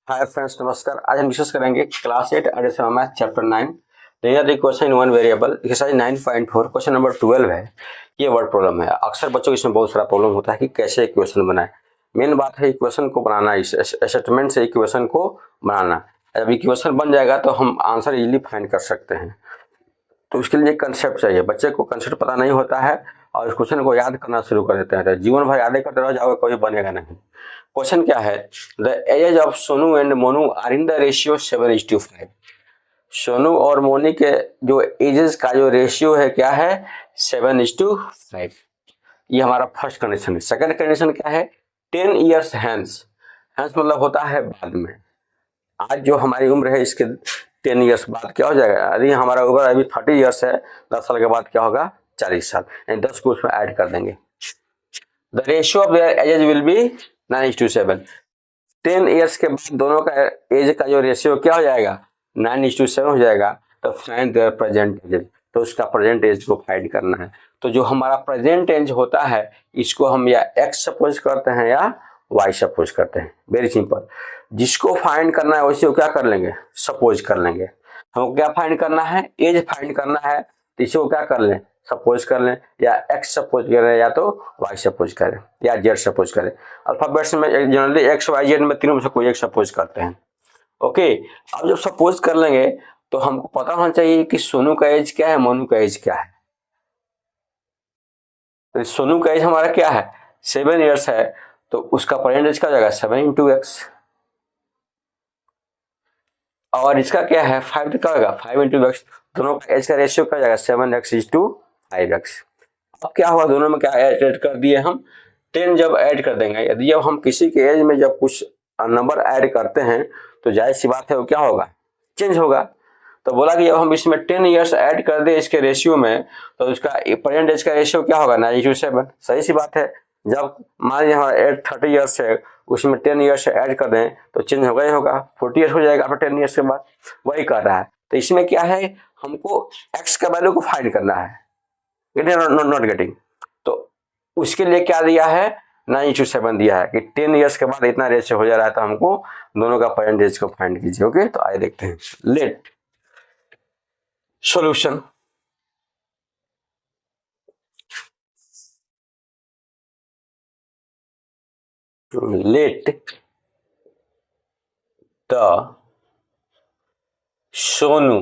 Hi friends, नमस्कार। आज हम डिस्कस करेंगे class 8 edition math chapter 9 linear equation in one variable exercise 9.4 question number 12 है। ये वर्ड प्रॉब्लम है। अक्सर बच्चों को इसमें बहुत सारा प्रॉब्लम होता है कि कैसे इक्वेशन बनाए। मेन बात है इक्वेशन को बनाना, इस स्टेटमेंट से इक्वेशन को बनाना। जब इक्वेशन बन जाएगा तो हम आंसर इजीली फाइंड कर सकते हैं। तो उसके लिए कंसेप्ट चाहिए। बच्चे को कंसेप्ट पता नहीं होता है और इस क्वेश्चन को याद करना शुरू कर देते हैं तो जीवन भर याद करते रह जाओगे, कोई बनेगा नहीं। क्वेश्चन क्या है? The age of Sonu and Monu are in the ratio 7:5। Sonu और मोनी के जो एजेस का जो रेशियो है क्या है? 7:5। ये हमारा फर्स्ट कंडीशन है। सेकंड कंडीशन क्या है? 10 ईयर्स हैंस। हैंस मतलब होता है बाद में। आज जो हमारी उम्र है इसके 10 ईयर्स बाद क्या हो जाएगा? यदि हमारा उम्र अभी 30 ईयर्स है, 10 साल के बाद क्या होगा? 40 साल। यानी 10 को उसमें ऐड कर देंगे। The ratio of there edges will be 9:7। 10 years के बाद दोनों का एज का जो रेशियो क्या हो जाएगा? 9:7 हो जाएगा। तो फाइंड देयर प्रेजेंट एज। तो उसका प्रेजेंट एज को फाइंड करना है। तो जो हमारा प्रेजेंट एज होता है इसको हम या एक्स सपोज करते हैं या वाई सपोज करते हैं। Very simple. जिसको फाइंड करना है उसी को क्या कर लेंगे? सपोज कर लेंगे। हमको क्या फाइंड करना है? एज फाइंड करना है। तो इसी को क्या कर लें? सपोज कर लें, या एक्स सपोज करें या तो वाई सपोज करें या जेड सपोज करें। अल्फाबेट्स में जनरली एक्स वाई जेड में तीनों में से कोई एक सपोज करते हैं। ओके, अब जब सपोज कर लेंगे तो हमको पता होना चाहिए कि सोनू का एज क्या है, मोनू का एज क्या है। तो सोनू का एज हमारा क्या है? 7 ईयर्स है। तो उसका प्रेजेंट एज क्या हो जाएगा? 7 × x। और इसका क्या है? 5 क्या होगा? 5 × x। दोनों का एज का रेशियो क्या हो जाएगा? 7x/5x। अब क्या हुआ? दोनों में क्या ऐड कर दिए हम? 10 जब ऐड कर देंगे, यदि जब हम किसी के एज में जब कुछ नंबर ऐड करते हैं तो जाहिर सी बात है वो क्या होगा? चेंज होगा। तो बोला कि जब हम इसमें 10 ईयर्स ऐड कर दें इसके रेशियो में तो उसका प्रेजेंट एज का रेशियो क्या होगा? 9:7। सही सी बात है। जब मान लीजिए हमारा एज 30 ईयर्स है, उसमें 10 ईयर्स ऐड कर दें तो चेंज होगा ही होगा। 40 ईयर्स हो जाएगा आफ्टर 10 ईयर्स के बाद। वही कर रहा है। तो इसमें क्या है? हमको एक्स का वैल्यू को फाइंड करना है। Not getting. तो उसके लिए क्या दिया है? 9:7 दिया है कि 10 ईयर्स के बाद इतना रेशियो हो जा रहा है तो हमको दोनों का परसेंटेज को फाइंड कीजिए। ओके, तो आइए देखते हैं। Let solution. Let the Sonu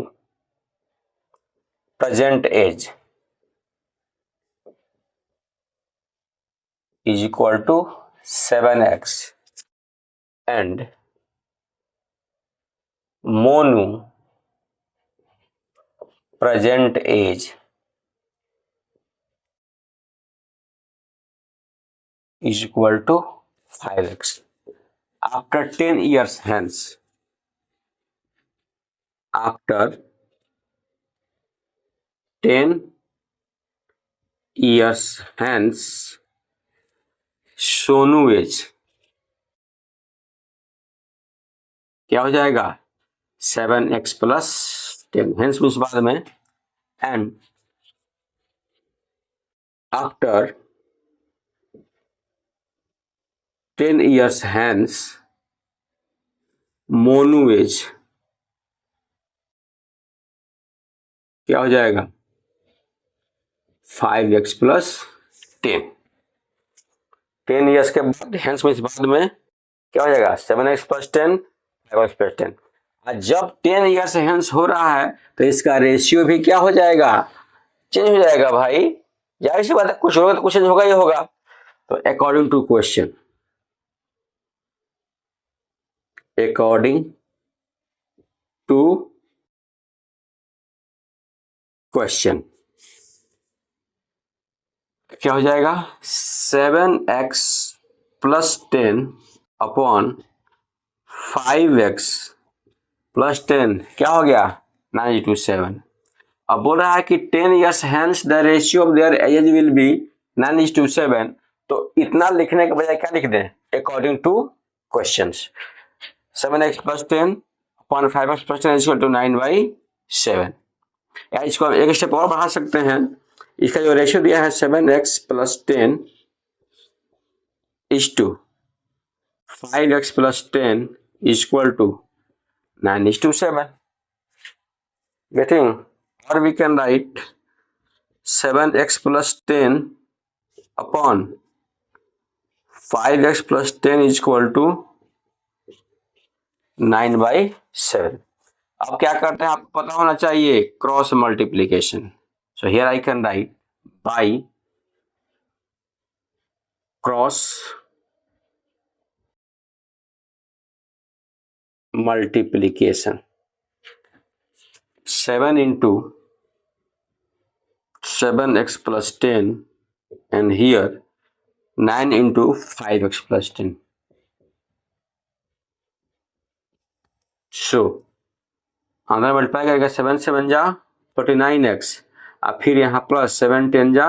present age is equal to 7x and Monu present age is equal to 5x. After 10 years hence, after 10 years hence, Sonu age क्या हो जाएगा? 7x+10 हेंस मीन्स बाद में, and after 10 years hence, Monu age क्या हो जाएगा? 5x+10। 10 years के बाद हेंस मीन्स बाद में क्या हो जाएगा? 7x+10 5x+10। और जब 10 ईयर्स हेंस हो रहा है तो इसका रेशियो भी क्या हो जाएगा? चेंज हो जाएगा भाई। जाहिर सी बात है, कुछ होगा तो कुछ होगा ही होगा। तो according to question, according to question क्या हो जाएगा? 7x+10 अपॉन 5x+10 क्या हो गया? 9:7। अब बोल रहा है कि 10 years hence the ratio of their age will be 9:7। तो इतना लिखने के बजाय क्या लिख दें? According to question. 7x+10 upon 5x+10 is equal to 9/7। या इसको हम एक स्टेप और बढ़ा सकते हैं। इसका जो रेशियो दिया है 7x+10 is to 5x+10 equal to 9:7. Getting? Or we can write 7x plus 10 upon 5x plus 10 is equal to 9/7. अब क्या करते हैं आपको पता होना चाहिए, cross multiplication. So here I can write by cross multiplication. 7 into 7x plus 10 and here 9 into 5x plus 10. So अंदर multiply करेगा 7 7 जा 49x, अब फिर यहाँ प्लस 7 10 जा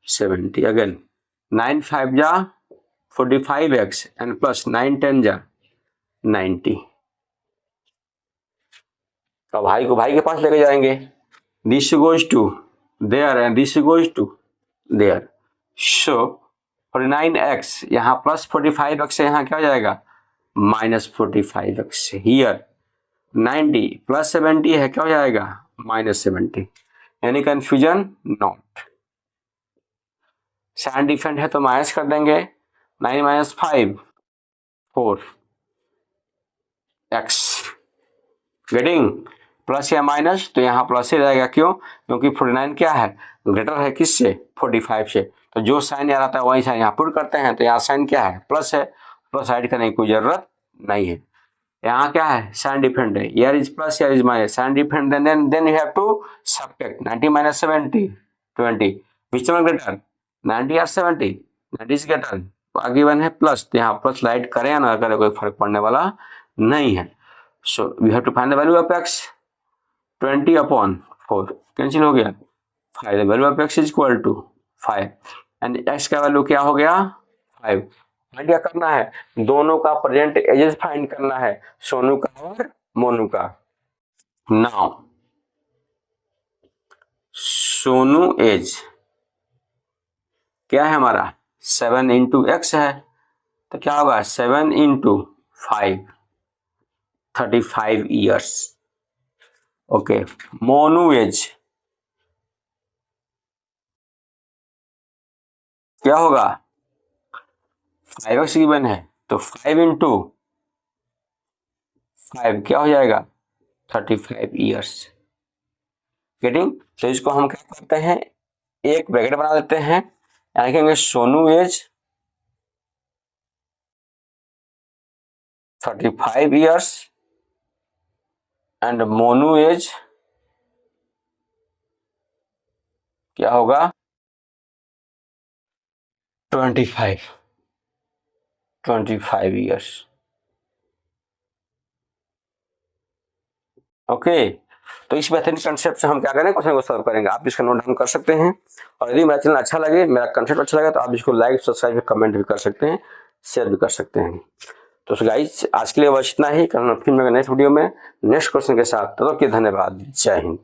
70, अगेन 9 5 जा 45x एंड प्लस 9 10 जा 90. तो भाई को भाई के पास लेके जाएंगे. This goes to there and this goes to there. So 49x यहाँ प्लस 45x यहाँ क्या हो जाएगा माइनस 45x. हियर 90 प्लस 70 है क्या हो जाएगा माइनस 70. यानी कंफ्यूजन नॉट. साइन डिफरेंट है तो माइनस कर देंगे. 9 माइनस 5 4 x. गेटिंग? प्लस या माइनस तो यहाँ प्लस ही रहेगा. क्यों? क्योंकि 49 क्या है ग्रेटर है किससे 45 से. तो जो साइन यहाँ आता है वही साइन यहाँ पुट करते हैं. तो यहाँ साइन क्या है प्लस है, प्लस ऐड करने की कोई जरूरत नहीं है. यहाँ क्या है साइन डिफरेंट है. Here is plus here is minus. Sign different then you have to subtract. 90 minus 70 20. Which one greater 90 और 70? 90 इज ग्रेटर. गिवन है प्लस, तो यहाँ प्लस लाइट करें या ना करें कोई फर्क पड़ने वाला नहीं है. So we have to find the value of x. 20 upon 4 cancel हो गया. 5 the value of x is equal to 5 and x का वैल्यू क्या हो गया 5. क्या करना है दोनों का प्रेजेंट एजेस फाइंड करना है, सोनू का और मोनू का. नाउ सोनू एज क्या है हमारा 7 इंटू एक्स है. तो क्या होगा 7 into 5 35 years. Okay. Monu age क्या होगा 5x गिवन है तो 5 इंटू 5 क्या हो जाएगा 35 ईयर्स. गेटिंग? तो इसको हम क्या करते हैं एक ब्रैकेट बना देते हैं. यहाँ लिखेंगे Sonu age 35 years and Monu age क्या होगा 25 ईयर्स. ओके. तो इस बेहतरीन कंसेप्ट से हम क्या करें क्वेश्चन को सॉल्व करेंगे. आप इसका नोट डाउन कर सकते हैं. और यदि मेरा चैनल अच्छा लगे, मेरा कंसेप्ट अच्छा लगे तो आप इसको लाइक सब्सक्राइब कमेंट भी कर सकते हैं, शेयर भी कर सकते हैं. तो गाइस आज के लिए बस इतना ही. फिर मैं नेक्स्ट वीडियो में नेक्स्ट क्वेश्चन के साथ. तब तक के धन्यवाद. जय हिंद.